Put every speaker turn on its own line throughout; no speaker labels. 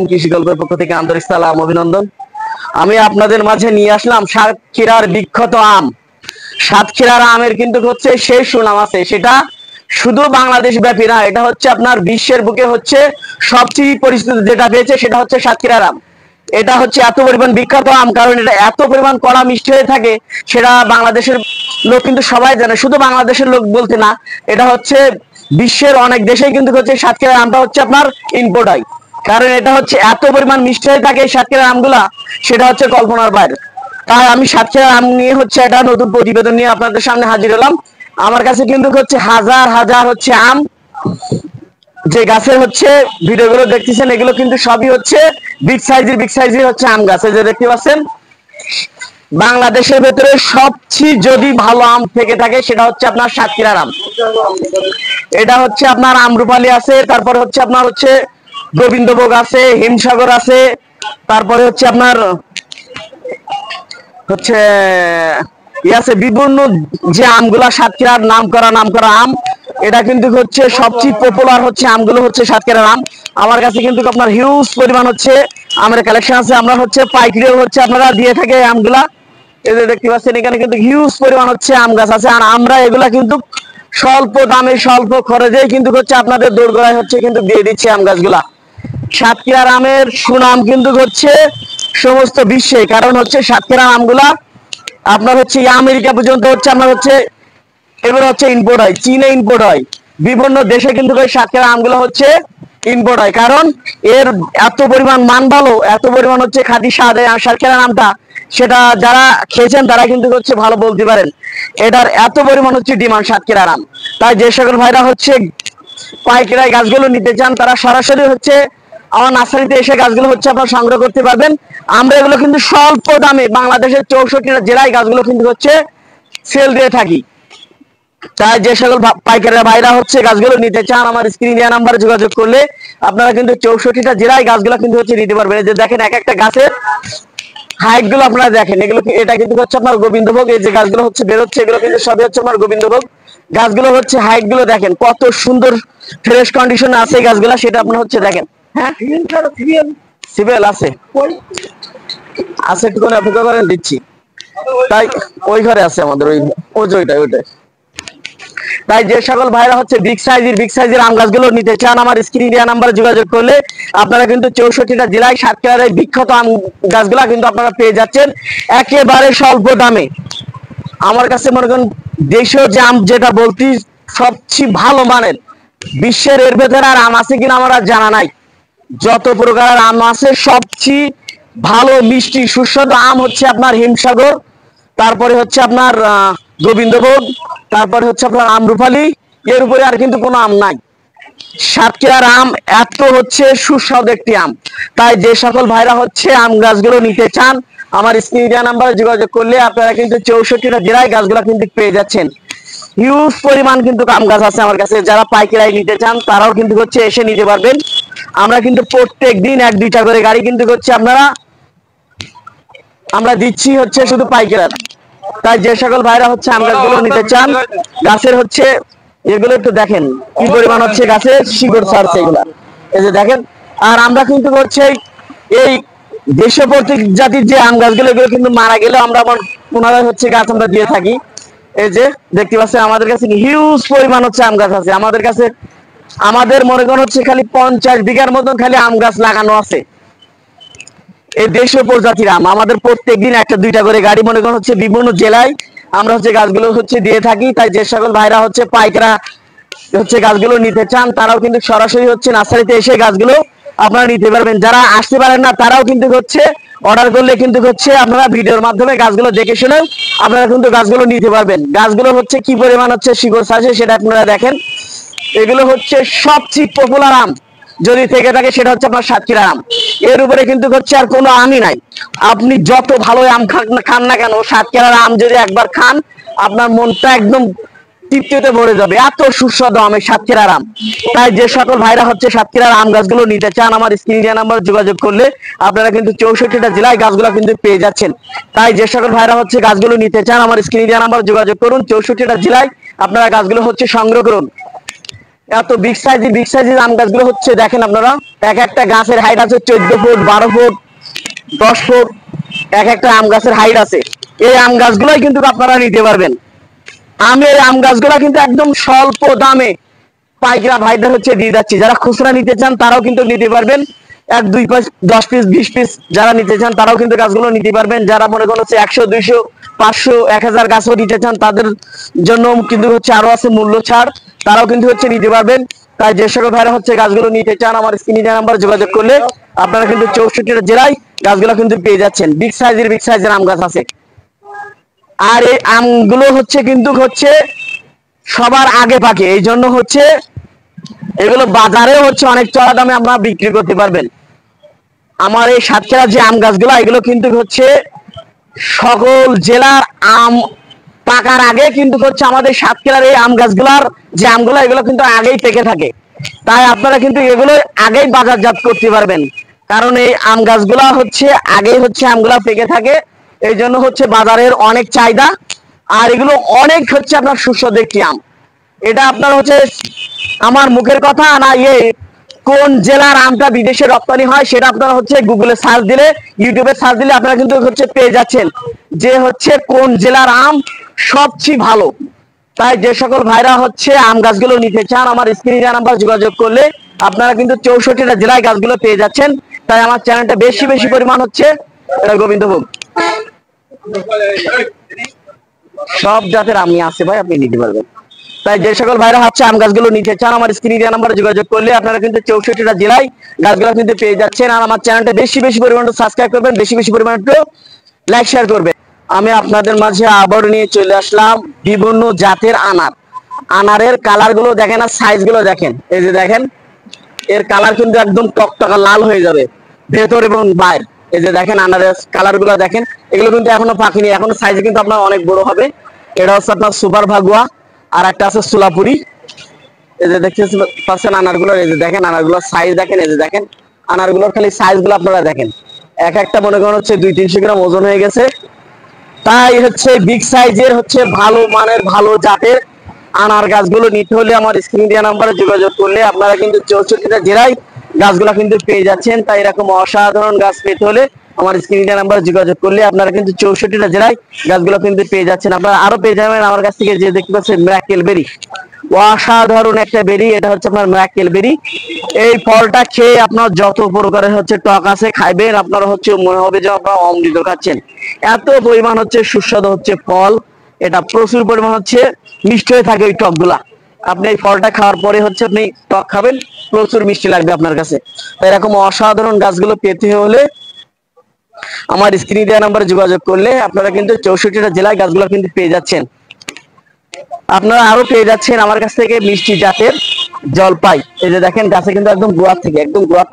কৃষি গল্পের পক্ষ থেকে আন্তরিক সালাম অভিনন্দন। আমি আপনাদের মাঝে নিয়ে আসলাম সাতক্ষীরার বিখ্যাত আম। সাতক্ষীরার আমের কিন্তু হচ্ছে সেই সুনাম আছে, সেটা শুধু বাংলাদেশ ব্যাপী না, এটা হচ্ছে আপনার বিশ্বের বুকে হচ্ছে সবচেয়ে পরিচিত যেটা পেয়েছে সেটা হচ্ছে সাতক্ষীরার আম। এটা হচ্ছে এত পরিমাণ বিখ্যাত আম, কারণ এটা এত পরিমাণ কড়া মিষ্টি হয়ে থাকে, সেটা বাংলাদেশের লোক কিন্তু সবাই জানে। শুধু বাংলাদেশের লোক বলতে না, এটা হচ্ছে বিশ্বের অনেক দেশেই কিন্তু হচ্ছে সাতক্ষীরার আমটা হচ্ছে আপনার ইম্পোর্ট হয়, কারণ এটা হচ্ছে এত পরিমাণ মিষ্টি হয়ে থাকে সাতক্ষীরার আমগুলা, সেটা হচ্ছে কল্পনার বাইরে। তাই আমি সাতক্ষীরার আম নিয়ে হচ্ছে একটা নতুন প্রতিবেদন নিয়ে আপনাদের সামনে হাজির হলাম। আমার কাছে কিন্তু হচ্ছে হাজার হাজার হচ্ছে আম, যে গাছের হচ্ছে ভিডিওগুলো দেখতেছেন এগুলো কিন্তু সবই হচ্ছে বিগ সাইজের হচ্ছে আম গাছ। যে দেখতে পাচ্ছেন, বাংলাদেশের ভেতরে সবচেয়ে যদি ভালো আম থেকে থাকে সেটা হচ্ছে আপনার সাতক্ষীরার আম। এটা হচ্ছে আপনার আমরুপালি আছে, তারপরে হচ্ছে আপনার হচ্ছে গোবিন্দভোগ আছে, হিমসাগর আছে, তারপরে হচ্ছে আপনার হচ্ছে আছে বিভিন্ন যে আমগুলা সাতক্ষীরার নাম করা আম। এটা কিন্তু হচ্ছে সবচেয়ে পপুলার হচ্ছে আমগুলো হচ্ছে সাতক্ষীরার আম। আমার কাছে কিন্তু আপনার হিউজ পরিমাণ হচ্ছে আমের কালেকশন আছে। আমরা হচ্ছে পাইকারিও হচ্ছে আপনারা দিয়ে থাকে আমগুলা। এই যে দেখতে পাচ্ছেন এখানে কিন্তু হিউজ পরিমাণ হচ্ছে আম গাছ আছে, আর আমরা এগুলা কিন্তু স্বল্প দামে স্বল্প খরচেই কিন্তু হচ্ছে আপনাদের দোরগোড়ায় হচ্ছে কিন্তু দিয়ে দিচ্ছি আম গাছগুলা। সাতক্ষীরার আমের সুনাম কিন্তু হচ্ছে সমস্ত বিশ্বে, কারণ হচ্ছে সাতক্ষীরার আমগুলা আপনার হচ্ছে আমেরিকা পর্যন্ত হচ্ছে আপনার হচ্ছে এবার হচ্ছে ইম্পোর্ট হয়, চীনে ইম্পোর্ট হয়, বিভিন্ন দেশে কিন্তু সাতক্ষীরার আমগুলো হচ্ছে ইম্পোর্ট হয়, কারণ এর এত পরিমাণ মান ভালো, এত পরিমাণ হচ্ছে খাঁটি স্বাদ। সাতক্ষীরার আমটা সেটা যারা খেয়েছেন তারা কিন্তু হচ্ছে ভালো বলতে পারেন, এটার এত পরিমাণ হচ্ছে ডিমান্ড সাতক্ষীরার আম। তাই যে সকল ভাইরা হচ্ছে পাইকারি গাছগুলো নিতে চান তারা সরাসরি হচ্ছে আমার নার্সারিতে এসে গাছগুলো হচ্ছে আপনারা সংগ্রহ করতে পারবেন। আমরা এগুলো কিন্তু স্বল্প দামে বাংলাদেশের 64টা জেলায় গাছগুলো কিন্তু হচ্ছে সেল দিয়ে থাকি। তাই যে সকল পাইকারি ভাইরা হচ্ছে গাছগুলো নিতে চান আমার স্ক্রিন দেওয়া নাম্বারে যোগাযোগ করলে আপনারা কিন্তু 64টা জেলায় গাছগুলো কিন্তু হচ্ছে নিতে পারবেন। এই যে দেখেন এক একটা গাছের হাইট গুলো আপনারা দেখেন, এগুলো এটা কিন্তু হচ্ছে আপনার গোবিন্দভোগ। এই যে গাছগুলো হচ্ছে বেরোচ্ছে এগুলো কিন্তু সবই হচ্ছে আমার গোবিন্দভোগ। গাছগুলো হচ্ছে হাইট গুলো দেখেন কত সুন্দর ফ্রেশ কন্ডিশনে আছে গাছগুলা, সেটা আপনারা হচ্ছে দেখেন। হ্যাঁ সিবেল আছে আছে, একটু করে অপেক্ষা করেন দিচ্ছি। তাই ওই ঘরে আছে আমাদের ওইটাই। তাই যে সকল ভাইরা হচ্ছে বিগ সাইজের আম গাছগুলো নিতে চান আমার স্ক্রিন দেওয়া নাম্বারে যোগাযোগ করলে আপনারা কিন্তু 64টা জেলায় সাতক্ষীরার এই বিখ্যাত আম গাছগুলা কিন্তু আপনারা পেয়ে যাচ্ছেন একেবারে স্বল্প দামে। আমার কাছে মনে করেন দেশীয় যে আম যেটা বলতি সবচেয়ে ভালো মানের, বিশ্বের এর ভেতরে আর আম আছে কিনা আমার আর জানা নাই। যত প্রকারের আম আছে সবচেয়ে ভালো মিষ্টি সুস্বাদু আম হচ্ছে আপনার হিমসাগর, তারপরে হচ্ছে আপনার গোবিন্দভোগ, তারপরে হচ্ছে আপনার আমরুপালি, এর উপরে আর কিন্তু কোনো আম নাই। সাতক্ষীরার আম এত হচ্ছে সুস্বাদু একটি আম। তাই যে সকল ভাইরা হচ্ছে আম গাছগুলো নিতে চান আমার স্ক্রিন দেওয়া নাম্বারে যোগাযোগ করলে আপনারা কিন্তু 64টা জেলায় গাছগুলো কিন্তু পেয়ে যাচ্ছেন। হিউজ পরিমাণ কিন্তু আম গাছ আছে আমার কাছে, যারা পাইকারি নিতে চান তারাও কিন্তু হচ্ছে এসে নিতে পারবেন। আমরা কিন্তু প্রত্যেক দিন 1-2টা করে গাড়ি কিন্তু হচ্ছে আমরা দিচ্ছি হচ্ছে শুধু পাইকারি। তাই যে সকল ভাইরা হচ্ছে আম গাছগুলো নিতে চান গাছের হচ্ছে এগুলো একটু দেখেন কি পরিমাণ হচ্ছে গাছের শিকড় ছাড়ছে এগুলা, এই যে দেখেন। আর আমরা কিন্তু হচ্ছে এই দেশীয় জাতির যে আম গাছগুলো এগুলো কিন্তু মারা গেলে আমরা পুনরায় হচ্ছে গাছ আমরা দিয়ে থাকি। এই যে দেখতে পাচ্ছেন আমাদের কাছে হিউজ পরিমাণ হচ্ছে আম গাছ আছে। আমাদের মনে করেন হচ্ছে খালি 50 বিঘার মতন খালি আম গাছ লাগানো আছে। এই দেশীয় প্রজাতির আম আমাদের প্রত্যেকদিন 1-2টা করে গাড়ি মনে করেন হচ্ছে বিভিন্ন জেলায় আমরা হচ্ছে গাছগুলো হচ্ছে দিয়ে থাকি। তাই যে সকল ভাইরা হচ্ছে পাইকারা হচ্ছে গাছগুলো নিতে চান তারাও কিন্তু সরাসরি হচ্ছে নার্সারিতে এসে গাছগুলো আপনারা নিতে পারবেন। যারা আসতে পারেন না তারাও কিন্তু হচ্ছে অর্ডার করলে কিন্তু হচ্ছে আপনারা ভিডিওর মাধ্যমে গাছগুলো দেখে শুনে আপনারা কিন্তু গাছগুলো নিতে পারবেন। গাছগুলো হচ্ছে কি পরিমাণ হচ্ছে শিকড় ছাড়ছে সেটা আপনারা দেখেন। এগুলো হচ্ছে সবচেয়ে পপুলার আম যদি থেকে থাকে সেটা হচ্ছে আপনার সাতক্ষীরা আম। এর উপরে কিন্তু হচ্ছে আর কোনো আমই নাই। আপনি যত ভালো আম খান না কেন সাতক্ষীরার আম যদি একবার খান আপনার মনটা একদম তৃপ্তিতে ভরে যাবে, এত সুস্বাদু আম এই সাতক্ষীরার আম। তাই যে সকল ভাইরা হচ্ছে সাতক্ষীরার আম গাছগুলো নিতে চান আমার স্ক্রিন দেওয়া নাম্বার যোগাযোগ করলে আপনারা কিন্তু 64টা জেলায় গাছগুলো কিন্তু পেয়ে যাচ্ছেন। তাই যে সকল ভাইরা হচ্ছে গাছগুলো নিতে চান আমার স্ক্রিন দেওয়া নাম্বার যোগাযোগ করুন, 64টা জেলায় আপনারা গাছগুলো হচ্ছে সংগ্রহ করুন। এত বিগ সাইজের আম গাছগুলো হচ্ছে দেখেন আপনারা, এক একটা গাছের হাইট আছে 14 ফুট, 12 ফুট, 10 ফুট, এক একটা আম গাছের হাইট আছে। এই আম গাছগুলোই কিন্তু আপনারা নিতে পারবেন। আমের আম গাছগুলো কিন্তু একদম স্বল্প দামে পাইকারা ভাইদের হচ্ছে দিয়ে যাচ্ছি। যারা খুচরা নিতে চান তারাও কিন্তু নিতে পারবেন, 1, 2 পিস, 10 পিস, 20 পিস যারা নিতে চান তারাও কিন্তু গাছগুলো নিতে পারবেন। যারা মনে করেন হচ্ছে 100, 200, 500, 1000 গাছও নিতে চান তাদের জন্য কিন্তু হচ্ছে আরো আছে মূল্য ছাড়, তারাও কিন্তু হচ্ছে নিতে পারবেন। তাই যে সকল ভাইরা হচ্ছে গাছগুলো নিতে চান আমার স্ক্রিনে দেওয়া নাম্বার যোগাযোগ করলে আপনারা কিন্তু 64টা জেলায় গাছগুলো কিন্তু পেয়ে যাচ্ছেন। বিগ সাইজের আম গাছ আছে। আর এই আমগুলো হচ্ছে কিন্তু হচ্ছে সবার আগে পাকে, এই জন্য হচ্ছে এগুলো বাজারে হচ্ছে অনেক চড়া দামে আমরা বিক্রি করতে পারবেন। আমার এই সাতক্ষীরা যে আম গাছগুলো এগুলো কিন্তু হচ্ছে সকল জেলার আম পাকার আগে কিন্তু হচ্ছে আমাদের সাতক্ষীরার এই আম গাছগুলার যে আমগুলো এগুলো কিন্তু আগেই পেকে থাকে। তাই আপনারা কিন্তু এগুলো আগেই বাজারজাত করতে পারবেন, কারণ এই আম গাছগুলা হচ্ছে আগেই হচ্ছে আমগুলা পেকে থাকে, এই জন্য হচ্ছে বাজারের অনেক চাহিদা। আর এগুলো অনেক হচ্ছে আপনার সুস্বাদু একটি আম। এটা আপনার হচ্ছে আমার মুখের কথা না, কোন জেলার আমটা বিদেশে রপ্তানি হয় সেটা আপনারা হচ্ছে গুগলে সার্চ দিলে, ইউটিউবে সার্চ দিলে আপনারা কিন্তু হচ্ছে পেয়ে যাচ্ছেন যে হচ্ছে কোন জেলার আম সবচেয়ে ভালো। তাই যে সকল ভাইরা হচ্ছে আম গাছগুলো নিতে চান আমার স্ক্রিনে দেওয়া নাম্বার যোগাযোগ করলে আপনারা কিন্তু 64টা জেলায় গাছগুলো পেয়ে যাচ্ছেন। তাই আমার চ্যানেলটা বেশি পরিমাণ হচ্ছে এটা গোবিন্দভোগ, সব জাতের আমি আছে ভাই, আপনি নিতে পারবেন। তাই যে সকল ভাইরা হচ্ছে আম গাছগুলো নিতে চান আমার স্ক্রিনে দেওয়া নাম্বারে যোগাযোগ করলে আপনারা কিন্তু 64টা জেলায় গাছগুলো কিন্তু পেয়ে যাচ্ছেন। আর আমার চ্যানেলটা বেশি পরিমাণে সাবস্ক্রাইব করবেন, বেশি পরিমাণে লাইক শেয়ার করবেন। আমি আপনাদের মাঝে আবার নিয়ে চলে আসলাম বিভিন্ন জাতের আনারের কালার গুলো দেখেন আর সাইজ গুলো দেখেন। এই যে দেখেন এর কালার কিন্তু একদম টকটকা লাল হয়ে যাবে ভেতর এবং বাইরে। এই যে দেখেন আনারের কালার গুলো দেখেন, এগুলো কিন্তু এখনো পাকেনি, এখনো সাইজ কিন্তু আপনার অনেক বড় হবে। এটা হচ্ছে আপনার সুপার ভাগুয়া, আর একটা আছে সোলাপুরি। এই যে দেখতে পাচ্ছেন আনারগুলো, এই যে দেখেন আনারগুলোর সাইজ দেখেন। এই যে দেখেন আনারগুলোর খালি সাইজ গুলো আপনারা দেখেন, এক একটা মনে করেন হচ্ছে 200-300 গ্রাম ওজন হয়ে গেছে। তাই হচ্ছে বিগ সাইজের হচ্ছে ভালো মানের ভালো জাতের আনার গাছগুলো নিতে হলে আমার স্ক্রিন দেওয়া নাম্বারে যোগাযোগ করলে আপনারা কিন্তু 64টা জেলায় গাছগুলো কিন্তু পেয়ে যাচ্ছেন। তাই এরকম অসাধারণ গাছ পেতে হলে আমার স্ক্রিন দেওয়া নাম্বারে যোগাযোগ করলে আপনারা কিন্তু 64টা জেলায় গাছগুলো কিন্তু পেয়ে যাচ্ছেন। আপনারা আরো পেয়ে যাবেন আমার কাছ থেকে যে দেখতে পাচ্ছেন মিরাকেল বেরি, অসাধারণ একটা বেরি, এটা হচ্ছে আপনার মিরাকেল বেরি। এই ফলটা খেয়ে আপনার যত প্রকারের হচ্ছে টক আছে খাইবেন, আপনারা হচ্ছে মনে হবে যে আপনারা অমৃত খাচ্ছেন, এত পরিমাণ হচ্ছে সুস্বাদু হচ্ছে ফল। এটা প্রচুর পরিমাণ হচ্ছে মিষ্টি হয়ে থাকে ওই টক গুলা। আপনি এই ফলটা খাওয়ার পরে হচ্ছে আপনি টক খাবেন, প্রচুর মিষ্টি লাগবে আপনার কাছে। তাই এরকম অসাধারণ গাছগুলো পেতে হলে আমার স্ক্রিনে দেওয়া নাম্বারে যোগাযোগ করলে আপনারা কিন্তু 64টা জেলায় গাছগুলো কিন্তু পেয়ে যাচ্ছেন। আপনারা আরো পেয়ে যাচ্ছেন আমার কাছ থেকে মিষ্টি জাতের জলপাই। এই যে দেখেন গাছে কিন্তু একদম গোড়া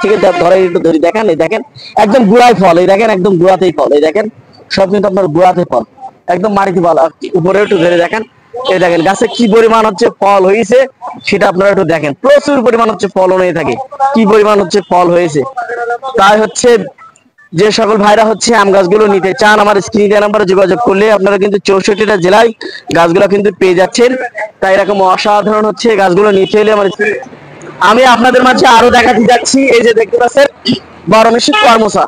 থেকে ধরে একটু ধরে দেখেন, এই দেখেন একদম গোড়ায় ফল, এই দেখেন একদম গোড়াতেই ফল, এই দেখেন সব কিন্তু আপনার গোড়াতে ফল, একদম মাটিতে ফল, উপরে একটু ধরে দেখেন। এই দেখেন গাছে কি পরিমাণ হচ্ছে ফল হয়েছে সেটা আপনারা একটু দেখেন, প্রচুর পরিমাণ হচ্ছে ফলন হয়ে থাকে, কি পরিমাণ হচ্ছে ফল হয়েছে। তাই হচ্ছে যে সকল ভাইরা হচ্ছে আম গাছগুলো নিতে চান আমার স্ক্রিনে দেওয়া নাম্বারে যোগাযোগ করলে আপনারা কিন্তু 64টা জেলায় গাছগুলো কিন্তু পেয়ে যাচ্ছেন। তাই এরকম অসাধারণ হচ্ছে গাছগুলো নিতে হলে আমার আমি আপনাদের মাঝে আরো দেখাতে যাচ্ছি। এই যে দেখতে পাচ্ছেন বড়মেশি কর্মসা,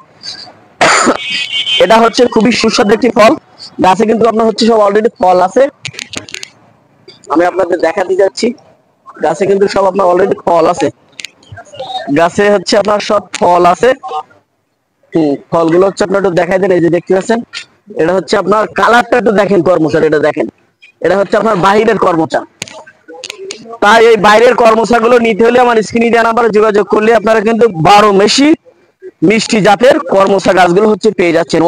এটা হচ্ছে খুবই সুস্বাদু একটি ফল। গাছে কিন্তু আপনার হচ্ছে সব অলরেডি ফল আছে, আমি আপনাদের দেখাতে যাচ্ছি। গাছে কিন্তু সব আপনার অলরেডি ফল আছে, গাছে হচ্ছে আপনার সব ফল আছে। ফলগুলো হচ্ছে আপনার একটু দেখাই দেন। এই যে দেখতে পাচ্ছেন এটা হচ্ছে আপনার কালারটা একটু দেখেন কর্মচার, এটা দেখেন এটা হচ্ছে আপনার বাইরের কর্মচা। তাই এই বাইরের কর্মচা গুলো নিতে হলে আমার স্ক্রিনে দেওয়া নাম্বারে যোগাযোগ করলে আপনারা কিন্তু 12 মেশি মিষ্টি জাতের কর্মচা গাছগুলো হচ্ছে পেয়ে যাচ্ছেন।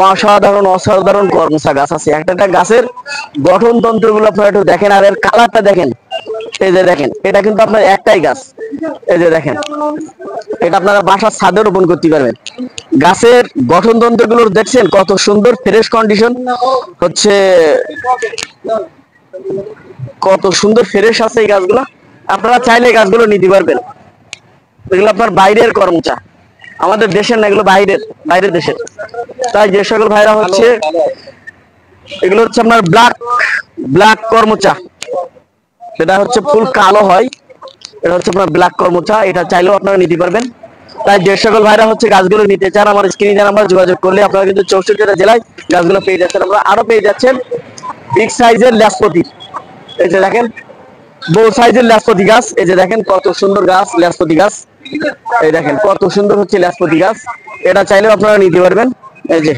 অসাধারণ কর্মচা গাছ আছে, একটা গাছের গঠন তন্ত্র গুলো আপনারা একটু দেখেন আর এর কালারটা দেখেন। এই যে দেখেন এটা কিন্তু আপনার একটাই গাছ, এই যে দেখেন এটা আপনারা বাসার ছাদে রোপণ করতে পারবেন। গাছের গঠন তন্ত্র গুলো দেখছেন কত সুন্দর ফ্রেশ কন্ডিশন হচ্ছে, কত সুন্দর ফ্রেশ আছে এই গাছগুলো। আপনারা চাইলে গাছগুলো নিতে পারবেন। এগুলো আপনার বাইরের কর্মচা, আমাদের দেশের না, এগুলো বাইরের দেশের। তাই যে সকল ভাইরা হচ্ছে এগুলো হচ্ছে আপনার ব্ল্যাক কর্মচা, সেটা হচ্ছে ফুল কালো হয়, এটা হচ্ছে আপনার ব্ল্যাক কর্মচা, এটা চাইলেও আপনারা নিতে পারবেন। তাই যে সকল ভাইরা হচ্ছে গাছগুলো নিতে চান আমার স্ক্রিনে নাম্বার যোগাযোগ করলে আপনারা কিন্তু 64টা জেলায় গাছগুলো পেয়ে যাচ্ছেন। আপনারা আরো পেয়ে যাচ্ছেন বিগ সাইজের ল্যাসপতি, এই যে দেখেন বড় সাইজের ল্যাসপতি গাছ, এই যে দেখেন কত সুন্দর গাছ ল্যাসপতি গাছ, এই দেখেন কত সুন্দর হচ্ছে ল্যাসপতি গাছ, এটা চাইলেও আপনারা নিতে পারবেন। এই যে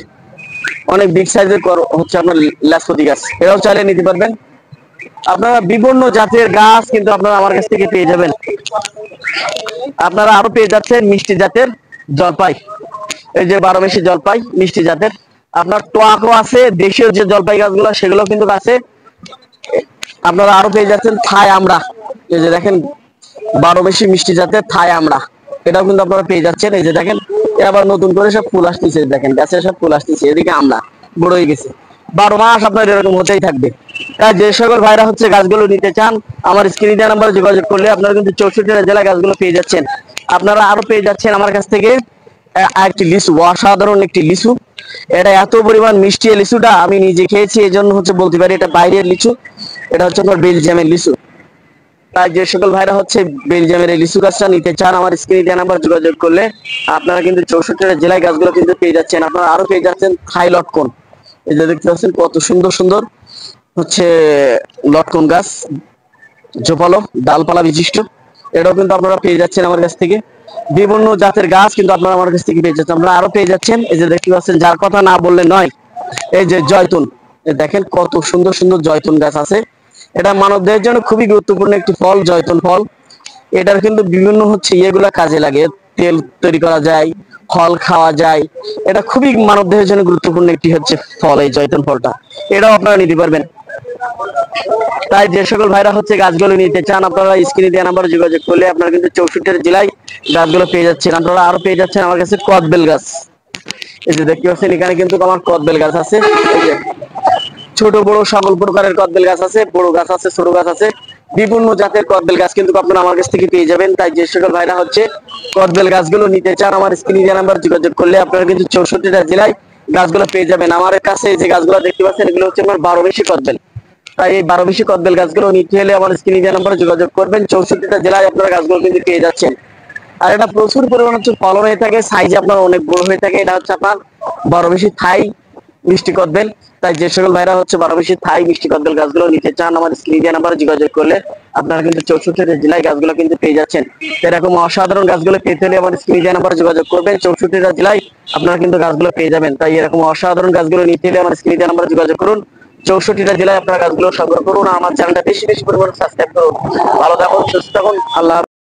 অনেক বিগ সাইজের হচ্ছে আপনার ল্যাসপতি গাছ, এটাও চাইলে নিতে পারবেন। আপনারা বিভিন্ন জাতের গাছ কিন্তু আপনারা আমার কাছ থেকে পেয়ে যাবেন। আপনারা আরো পেয়ে যাচ্ছেন মিষ্টি জাতের জলপাই, এই যে 12 মাসি জলপাই মিষ্টি জাতের, আপনার টকও আছে, দেশীয় যে জলপাই গাছগুলো সেগুলো কিন্তু আছে। আপনারা আরো পেয়ে যাচ্ছেন থাই আমড়া, এই যে দেখেন 12 মাসি মিষ্টি জাতের থাই আমড়া, এটাও কিন্তু আপনারা পেয়ে যাচ্ছেন। এই যে দেখেন আবার নতুন করে সব ফুল আসতেছে, দেখেন গাছে সব ফুল আসতেছে, এদিকে আমড়া বড় হয়ে গেছে, 12 মাস আপনার এরকম হতেই থাকবে। তাই যে সকল ভাইরা হচ্ছে গাছগুলো নিতে চান আমার স্ক্রিনে দেওয়া নাম্বারে যোগাযোগ করলে আপনারা কিন্তু 64টা জেলায় গাছগুলো পেয়ে যাচ্ছেন। আপনারা আরো পেয়ে যাচ্ছেন আমার কাছ থেকে একটি লিচু, অসাধারণ একটি লিচু, এটা এত পরিমাণ মিষ্টি এই লিচুটা আমি নিজে খেয়েছি, এই জন্য হচ্ছে বলতে পারি এটা বাইরের লিচু, এটা হচ্ছে আপনার বেলজিয়ামের লিচু। তাই যে সকল ভাইরা হচ্ছে বেলজিয়ামের এই লিচু গাছটা নিতে চান আমার স্ক্রিনে দেওয়া নাম্বার যোগাযোগ করলে আপনারা কিন্তু 64টা জেলায় গাছগুলো কিন্তু পেয়ে যাচ্ছেন। আপনারা আরো পেয়ে যাচ্ছেন থাই লটকন, এই যে দেখতে পাচ্ছেন কত সুন্দর সুন্দর হচ্ছে লটকন গাছ, ঝোপালো ডালপালা বিশিষ্ট, এটাও কিন্তু আপনারা পেয়ে যাচ্ছেন আমার কাছ থেকে। বিভিন্ন জাতের গাছ কিন্তু আপনারা আমার কাছ থেকে পেয়ে যাচ্ছেন। আপনারা আরো পেয়ে যাচ্ছেন এই যে দেখতে পাচ্ছেন, যার কথা না বললে নয়, এই যে জয়তুন, দেখেন কত সুন্দর সুন্দর জয়তুন গাছ আছে। এটা মানবদেহের জন্য খুবই গুরুত্বপূর্ণ একটি ফল জয়তুন ফল, এটার কিন্তু বিভিন্ন হচ্ছে ইয়েগুলা কাজে লাগে, তেল তৈরি করা যায়, ফল খাওয়া যায়, এটা খুবই মানবদেহের জন্য গুরুত্বপূর্ণ একটি হচ্ছে ফল এই জয়তুন ফলটা, এটাও আপনারা নিতে পারবেন। তাই যে সকল ভাইরা হচ্ছে গাছগুলো নিতে চান আপনারা স্ক্রিনে দেওয়া নাম্বারে যোগাযোগ করলে আপনারা কিন্তু 64টা জেলায় গাছগুলো পেয়ে যাচ্ছেন। আপনারা আরো পেয়ে যাচ্ছেন আমার কাছে কদবেল গাছ, এই যে দেখতে পাচ্ছেন এখানে কিন্তু আমার কদবেল গাছ আছে, এই যে ছোট বড় সকল প্রকারের কদবেল গাছ আছে, বড় গাছ আছে, ছোট গাছ আছে, বিভিন্ন জাতের কদবেল গাছ কিন্তু আপনারা আমার কাছ থেকে পেয়ে যাবেন। তাই যে সকল ভাইরা হচ্ছে কদবেল গাছগুলো নিতে চান আমার স্ক্রিনে দেওয়া নাম্বার যোগাযোগ করলে আপনারা কিন্তু 64টা জেলায় গাছগুলো পেয়ে যাবেন। আমার কাছে যে গাছগুলো দেখতে পাচ্ছেন এগুলো হচ্ছে আমার 12 মাসি কদবেল। তাই এই 12 মাসি কদবেল গাছগুলো নিতে হলে আমার স্ক্রিনে দেওয়া নাম্বারে যোগাযোগ করবেন। 64টা জেলায় আপনারা গাছগুলো কিন্তু পেয়ে যাচ্ছেন। আর এটা প্রচুর পরিমাণ হচ্ছে ফলন হয়ে থাকে, সাইজে আপনার অনেক বড় হয়ে থাকে, এটা হচ্ছে আপনার 12 মাসি থাই মিষ্টি কদবেল। তাই যে সকল ভাইরা হচ্ছে 12 মাসি থাই মিষ্টি কদবেল গাছগুলো নিতে চান আমার স্ক্রিনে দেওয়া নাম্বারে যোগাযোগ করলে আপনারা কিন্তু 64টা জেলায় গাছগুলো কিন্তু পেয়ে যাচ্ছেন। এরকম অসাধারণ গাছগুলো পেতে হলে আমার স্ক্রিনে দেওয়া নাম্বারে যোগাযোগ করবেন, 64টা জেলায় আপনারা কিন্তু গাছগুলো পেয়ে যাবেন। তাই এরকম অসাধারণ গাছগুলো নিতে হলে আমার স্ক্রিনে দেওয়া নাম্বারে যোগাযোগ করুন, 64টা জেলায় আপনারা গাছগুলো সংগ্রহ করুন। আমার চ্যানেলটা বেশি বেশি পরিমাণে সাবস্ক্রাইব করুন। ভালো থাকুন, সুস্থ থাকুন, আল্লাহ।